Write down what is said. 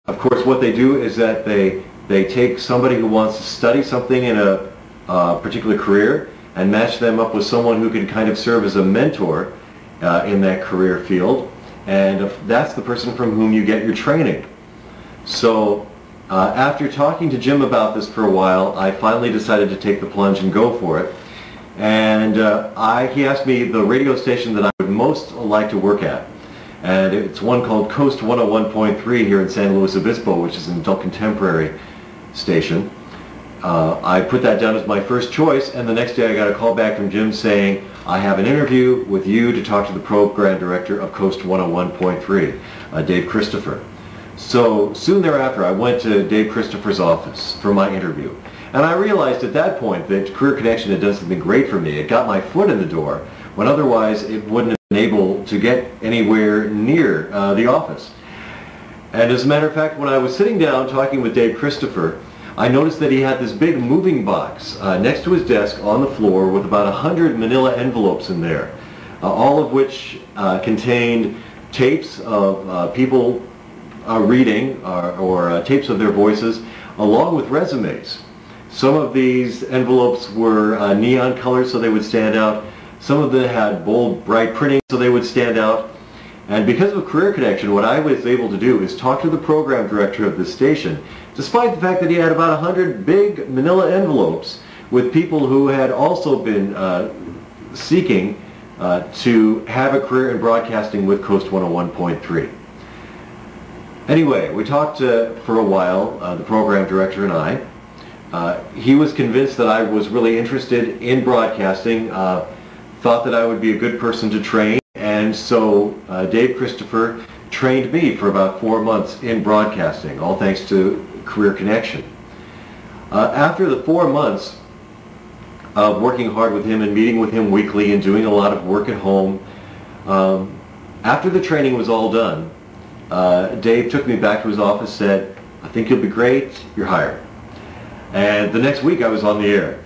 Of course, what they do is that they take somebody who wants to study something in a particular career and match them up with someone who can kind of serve as a mentor in that career field, and that's the person from whom you get your training. So after talking to Jim about this for a while, I finally decided to take the plunge and go for it. And he asked me the radio station that I would most like to work at. And it's one called Coast 101.3 here in San Luis Obispo, which is an adult contemporary station. I put that down as my first choice, and the next day I got a call back from Jim saying, I have an interview with you to talk to the program director of Coast 101.3, Dave Christopher. So soon thereafter I went to Dave Christopher's office for my interview. And I realized at that point that Career Connection had done something great for me. It got my foot in the door when otherwise it wouldn't have been able to get anywhere near the office. And as a matter of fact, when I was sitting down talking with Dave Christopher, I noticed that he had this big moving box next to his desk on the floor with about 100 manila envelopes in there, all of which contained tapes of people reading or tapes of their voices, along with resumes. Some of these envelopes were neon colored so they would stand out. Some of them had bold, bright printing so they would stand out. And because of Career Connection, what I was able to do is talk to the program director of this station, despite the fact that he had about 100 big manila envelopes with people who had also been seeking to have a career in broadcasting with Coast 101.3. Anyway, we talked for a while, the program director and I. He was convinced that I was really interested in broadcasting, thought that I would be a good person to train, and so Dave Christopher trained me for about 4 months in broadcasting, all thanks to Career Connection. After the 4 months of working hard with him and meeting with him weekly and doing a lot of work at home, after the training was all done, Dave took me back to his office, said, I think you'll be great, you're hired. And the next week I was on the air.